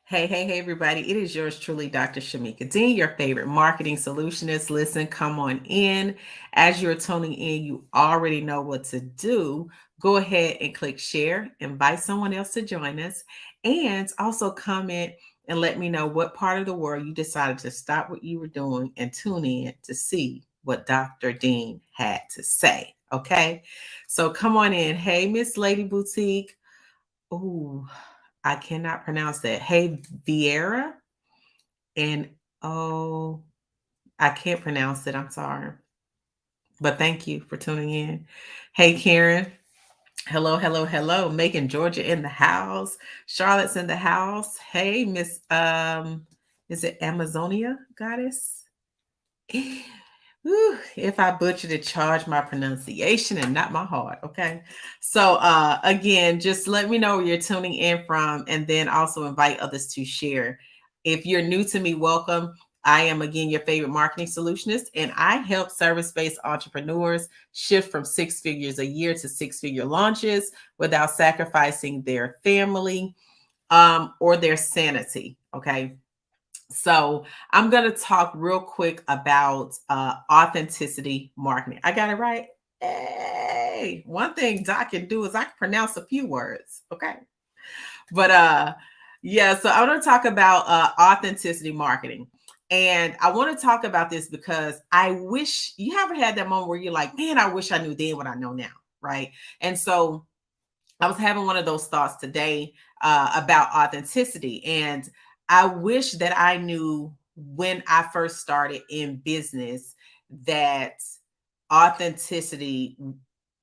Hey, everybody. It is yours truly, Dr. Shamika Dean, your favorite marketing solutionist. Listen, come on in. As you're tuning in, you already know what to do. Go ahead and click share, invite someone else to join us, and also comment and let me know what part of the world you decided to stop what you were doing and tune in to see what Dr. Dean had to say. Okay. So come on in. Hey, Miss Lady Boutique. Ooh, I cannot pronounce that. Hey, Vieira. And oh, I can't pronounce it. I'm sorry. But thank you for tuning in. Hey, Karen. Hello. Macon, Georgia in the house. Charlotte's in the house. Hey, Miss is it Amazonia Goddess? Whew, if I butchered it, charge my pronunciation and not my heart. Okay. So again, just let me know where you're tuning in from and then also invite others to share. If you're new to me, welcome. I am again your favorite marketing solutionist, and I help service-based entrepreneurs shift from six figures a year to six-figure launches without sacrificing their family or their sanity. Okay. So I'm going to talk real quick about authenticity marketing. I got it right. Hey, one thing Doc can do is I can pronounce a few words. Okay. But yeah, so I want to talk about authenticity marketing. And I want to talk about this because I wish you haven't had that moment where you're like, man, I wish I knew then what I know now. Right. And so I was having one of those thoughts today about authenticity. And I wish that I knew when I first started in business that authenticity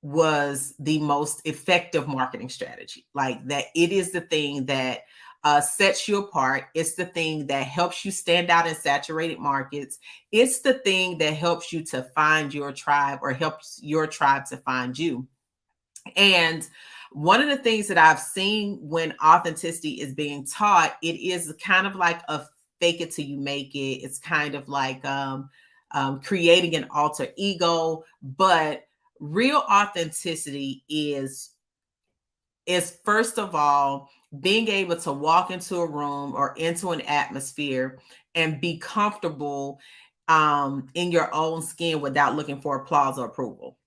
was the most effective marketing strategy. Like that, it is the thing that sets you apart. It's the thing that helps you stand out in saturated markets. It's the thing that helps you to find your tribe or helps your tribe to find you. And one of the things that I've seen when authenticity is being taught, it is kind of like a fake it till you make it. It's kind of like creating an alter ego, but real authenticity is first of all being able to walk into a room or into an atmosphere and be comfortable in your own skin without looking for applause or approval.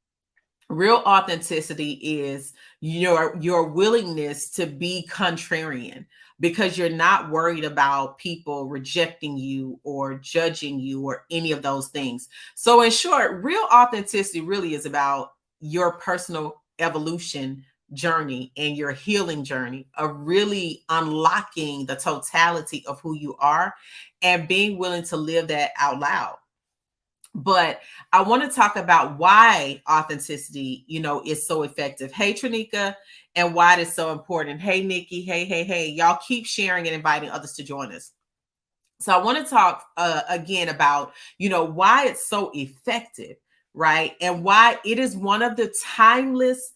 Real authenticity is your willingness to be contrarian because you're not worried about people rejecting you or judging you or any of those things. So in short, real authenticity really is about your personal evolution journey and your healing journey of really unlocking the totality of who you are and being willing to live that out loud. But I want to talk about why authenticity, is so effective. Hey, Trinika, and why it is so important. Hey, Nikki. Hey. Y'all keep sharing and inviting others to join us. So I want to talk again about, why it's so effective, right? And why it is one of the timeless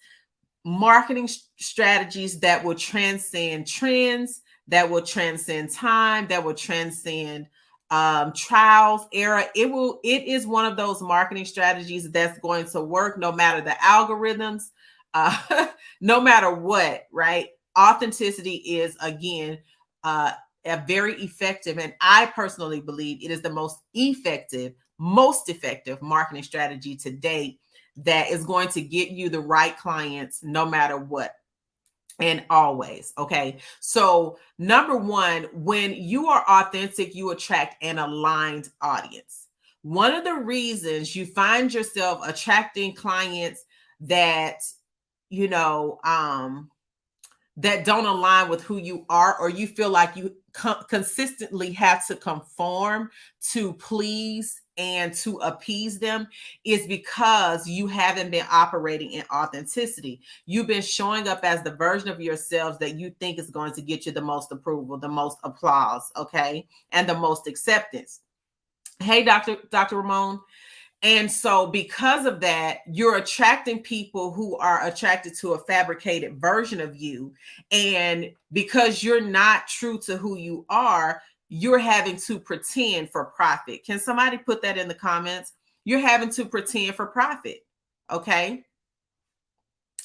marketing strategies that will transcend trends, that will transcend time, that will transcend trials, era. It is one of those marketing strategies that's going to work no matter the algorithms, uh, no matter what, right? Authenticity is again a very effective, and I personally believe it is the most effective marketing strategy to date that is going to get you the right clients no matter what and always. Okay. So, number one, when you are authentic, you attract an aligned audience. One of the reasons you find yourself attracting clients that, you know, that don't align with who you are, or you feel like you consistently have to conform to please and to appease them, is because you haven't been operating in authenticity. You've been showing up as the version of yourselves that you think is going to get you the most approval, the most applause, okay, and the most acceptance. Hey, Dr. Ramon. And so, because of that, you're attracting people who are attracted to a fabricated version of you. And because you're not true to who you are, you're having to pretend for profit. Can somebody put that in the comments? You're having to pretend for profit. Okay.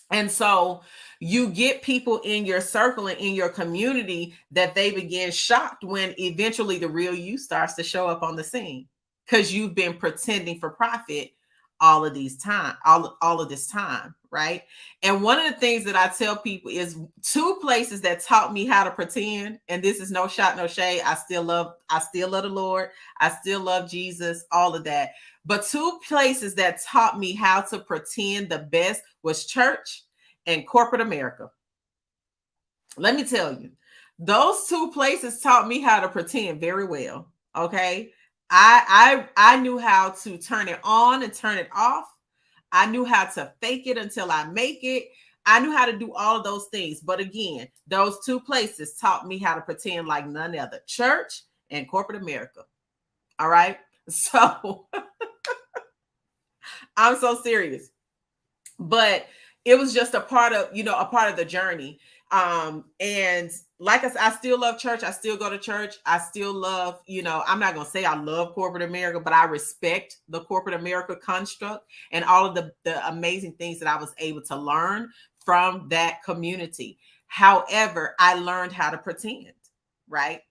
And so you get people in your circle and in your community that they begin shocked when eventually the real you starts to show up on the scene, because you've been pretending for profit all of this time, right? And one of the things that I tell people is two places that taught me how to pretend, and this is no shot, no shade. I still love the Lord. I still love Jesus, all of that. But two places that taught me how to pretend the best was church and corporate America. Let me tell you, those two places taught me how to pretend very well. Okay. I knew how to turn it on and turn it off. I knew how to fake it until I make it. I knew how to do all of those things. But again, those two places taught me how to pretend like none other: church and corporate America. All right. So I'm so serious. But it was just a part of, a part of the journey. And like I said, I still love church. I still go to church. I still love, I'm not going to say I love corporate America, but I respect the corporate America construct and all of the amazing things that I was able to learn from that community. However, I learned how to pretend, right?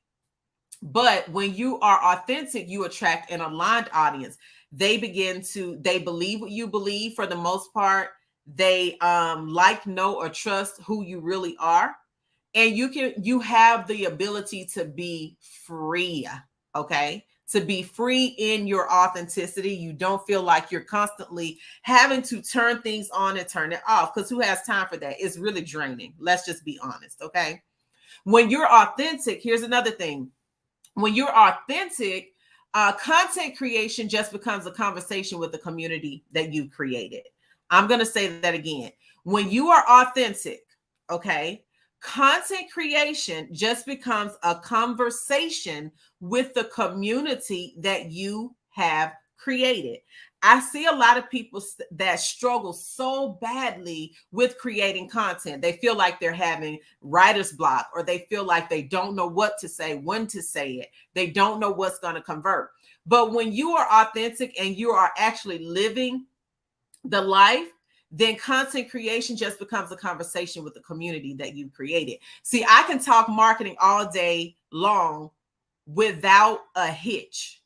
But when you are authentic, you attract an aligned audience. They believe what you believe for the most part. They like, know, or trust who you really are. And you have the ability to be free. Okay. To be free in your authenticity. You don't feel like you're constantly having to turn things on and turn it off, because who has time for that? It's really draining. Let's just be honest. Okay. When you're authentic, here's another thing. When you're authentic, content creation just becomes a conversation with the community that you've created. I'm going to say that again. When you are authentic, okay, content creation just becomes a conversation with the community that you have created. I see a lot of people that struggle so badly with creating content. They feel like they're having writer's block, or they feel like they don't know what to say, when to say it. They don't know what's going to convert. But when you are authentic and you are actually living the life, then content creation just becomes a conversation with the community that you created. See, I can talk marketing all day long without a hitch.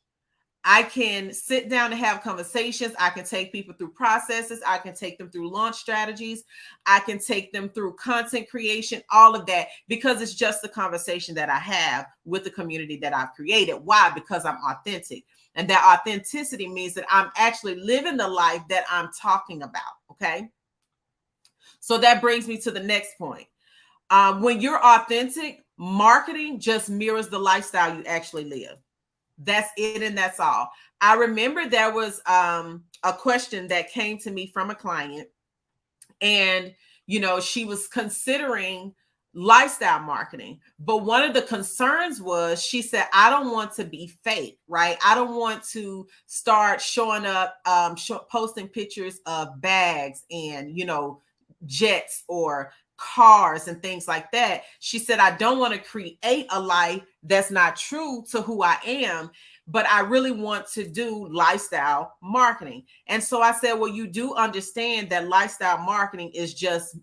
I can sit down and have conversations. I can take people through processes. I can take them through launch strategies. I can take them through content creation, all of that, because it's just the conversation that I have with the community that I've created. Why? Because I'm authentic. And that authenticity means that I'm actually living the life that I'm talking about. Okay. So that brings me to the next point. When you're authentic, marketing just mirrors the lifestyle you actually live. That's it, and that's all. I remember there was a question that came to me from a client, and she was considering lifestyle marketing, but one of the concerns was, she said, I don't want to be fake, right? I don't want to start showing up, posting pictures of bags and jets or cars and things like that. She said, I don't want to create a life that's not true to who I am, but I really want to do lifestyle marketing. And so I said, well, you do understand that lifestyle marketing is just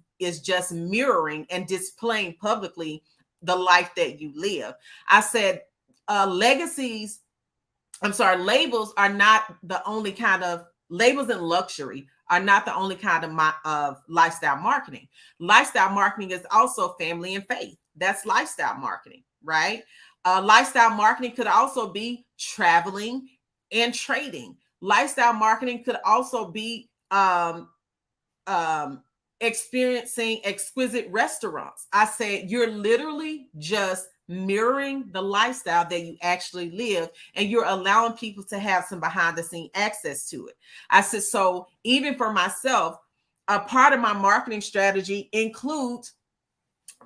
mirroring and displaying publicly the life that you live. I said, labels are not the only kind of labels, and luxury are not the only kind of lifestyle marketing. Lifestyle marketing is also family and faith. That's lifestyle marketing, right? Lifestyle marketing could also be traveling and trading. Lifestyle marketing could also be experiencing exquisite restaurants. I said, you're literally just mirroring the lifestyle that you actually live, and you're allowing people to have some behind the scene access to it. I said, so even for myself, a part of my marketing strategy includes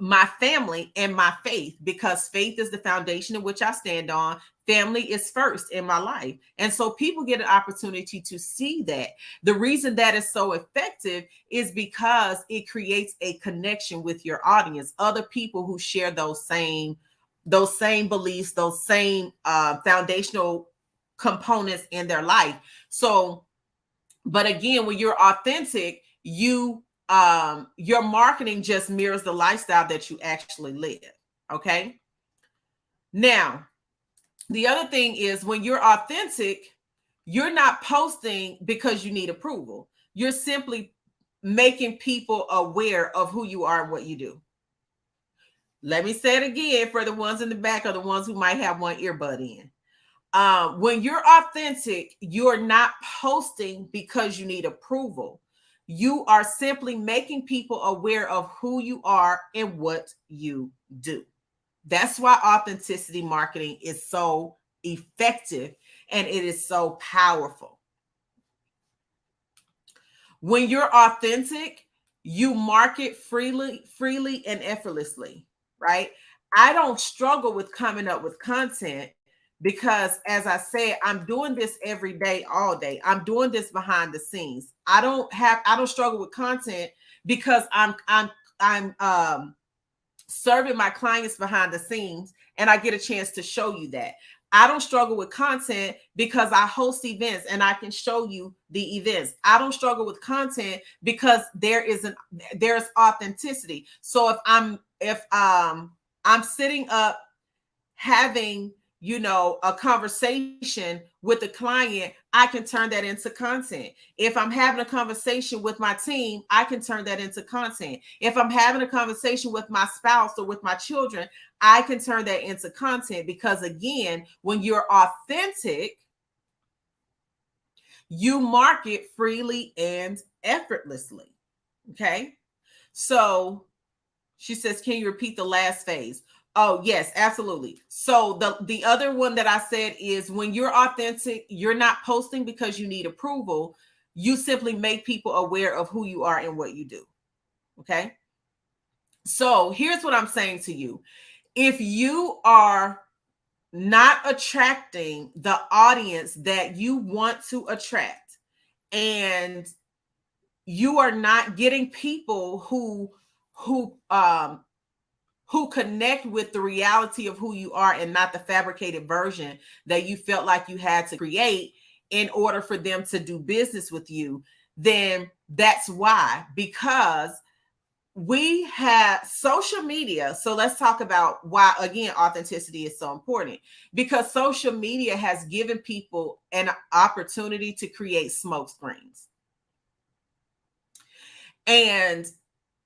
my family and my faith, because faith is the foundation in which I stand on. Family is first in my life. And so people get an opportunity to see that. The reason that is so effective is because it creates a connection with your audience, other people who share those same beliefs, those same foundational components in their life. So, but again, when you're authentic, you your marketing just mirrors the lifestyle that you actually live. Okay. Now, the other thing is when you're authentic, you're not posting because you need approval. You're simply making people aware of who you are and what you do. Let me say it again for the ones in the back or the ones who might have one earbud in. When you're authentic, you're not posting because you need approval. You are simply making people aware of who you are and what you do. That's why authenticity marketing is so effective and it is so powerful. When you're authentic, you market freely and effortlessly, right? I don't struggle with coming up with content because, as I said, I'm doing this every day, all day. I'm doing this behind the scenes. I don't struggle with content because I'm serving my clients behind the scenes and I get a chance to show you that. I don't struggle with content because I host events and I can show you the events. I don't struggle with content because there's authenticity. So if I'm sitting up having, a conversation with a client, I can turn that into content. If I'm having a conversation with my team, I can turn that into content. If I'm having a conversation with my spouse or with my children, I can turn that into content because, again, when you're authentic, you market freely and effortlessly. Okay. So she says, can you repeat the last phase? Oh, yes, absolutely. So the other one that I said is when you're authentic, you're not posting because you need approval. You simply make people aware of who you are and what you do. Okay. So here's what I'm saying to you. If you are not attracting the audience that you want to attract, and you are not getting people who connect with the reality of who you are and not the fabricated version that you felt like you had to create in order for them to do business with you, then that's why. Because we have social media. So let's talk about why, again, authenticity is so important. Because social media has given people an opportunity to create smoke screens. And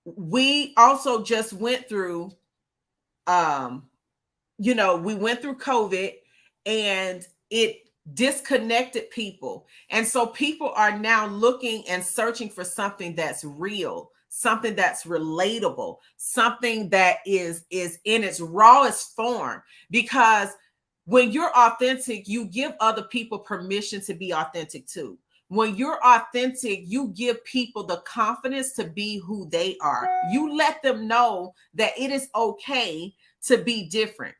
we also just went through we went through COVID and it disconnected people. And so people are now looking and searching for something that's real, something that's relatable, something that is in its rawest form. Because when you're authentic, you give other people permission to be authentic too. When you're authentic, you give people the confidence to be who they are. You let them know that it is okay to be different.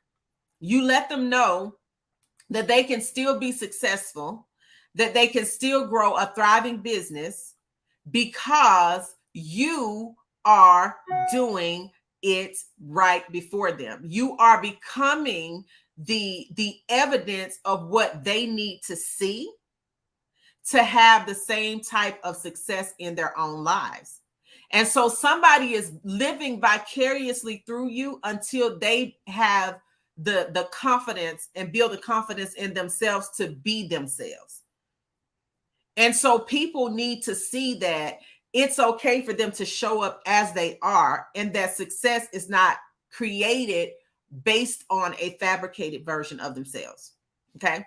You let them know that they can still be successful, that they can still grow a thriving business because you are doing it right before them. You are becoming the evidence of what they need to see to have the same type of success in their own lives. And so somebody is living vicariously through you until they have the confidence and build the confidence in themselves to be themselves. And so people need to see that it's okay for them to show up as they are, and that success is not created based on a fabricated version of themselves. Okay.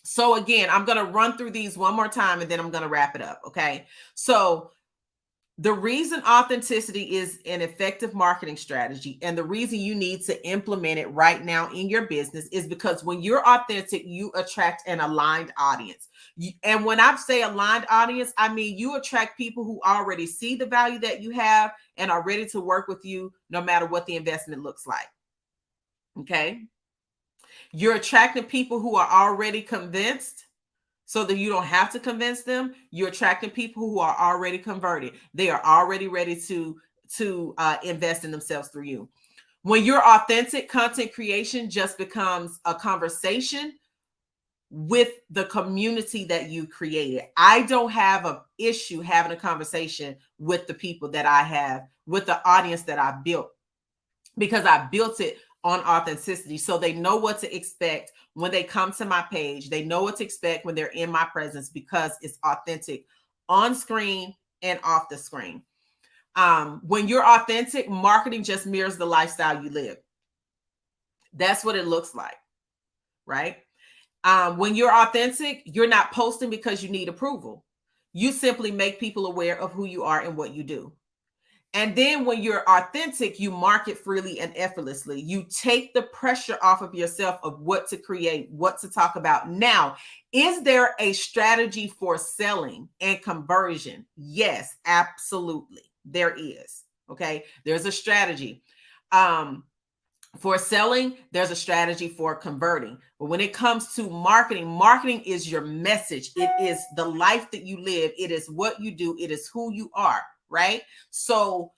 So again, I'm going to run through these one more time and then I'm going to wrap it up. Okay. So the reason authenticity is an effective marketing strategy and the reason you need to implement it right now in your business is because when you're authentic, you attract an aligned audience. And when I say aligned audience, I mean you attract people who already see the value that you have and are ready to work with you no matter what the investment looks like. Okay. You're attracting people who are already convinced so that you don't have to convince them. You're attracting people who are already converted. They are already ready to invest in themselves through you. When you're authentic, content creation just becomes a conversation with the community that you created. I don't have an issue having a conversation with the people that I have, with the audience that I built, because I built it on authenticity. So they know what to expect when they come to my page. They know what to expect when they're in my presence, because it's authentic on screen and off the screen. When you're authentic, marketing just mirrors the lifestyle you live. That's what it looks like, right? When you're authentic, you're not posting because you need approval. You simply make people aware of who you are and what you do. And then when you're authentic, you market freely and effortlessly. You take the pressure off of yourself of what to create, what to talk about. Now, is there a strategy for selling and conversion? Yes, absolutely. There is. Okay. There's a strategy. For selling, there's a strategy for converting. But when it comes to marketing, marketing is your message. It is the life that you live. It is what you do. It is who you are, right? So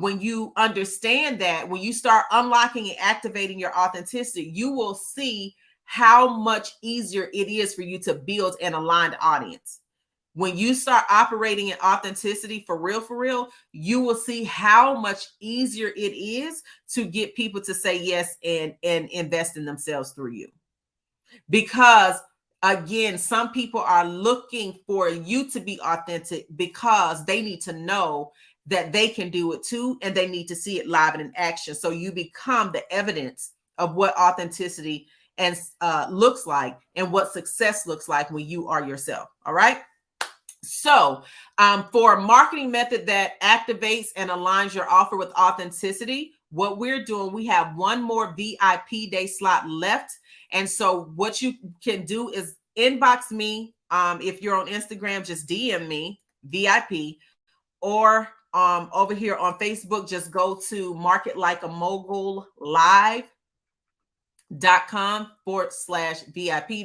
when you understand that, when you start unlocking and activating your authenticity, you will see how much easier it is for you to build an aligned audience. When you start operating in authenticity for real, you will see how much easier it is to get people to say yes and invest in themselves through you. Because again, some people are looking for you to be authentic because they need to know that they can do it too, and they need to see it live and in action. So you become the evidence of what authenticity and looks like, and what success looks like when you are yourself. All right. So for a marketing method that activates and aligns your offer with authenticity, what we're doing, we have one more VIP day slot left. And so what you can do is inbox me. If you're on Instagram, just DM me VIP, or over here on Facebook, just go to Market Like a Mogul live.com/VIP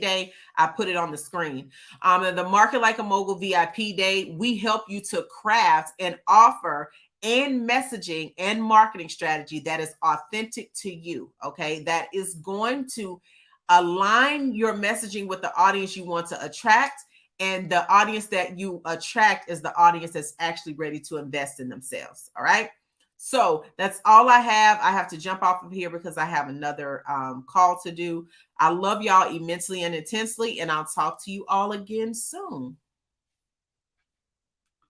day. I put it on the screen. And the Market Like a Mogul VIP day, we help you to craft an offer and messaging and marketing strategy that is authentic to you. Okay. That is going to align your messaging with the audience you want to attract. And the audience that you attract is the audience that's actually ready to invest in themselves. All right. So that's all I have. I have to jump off of here because I have another call to do. I love y'all immensely and intensely, and I'll talk to you all again soon.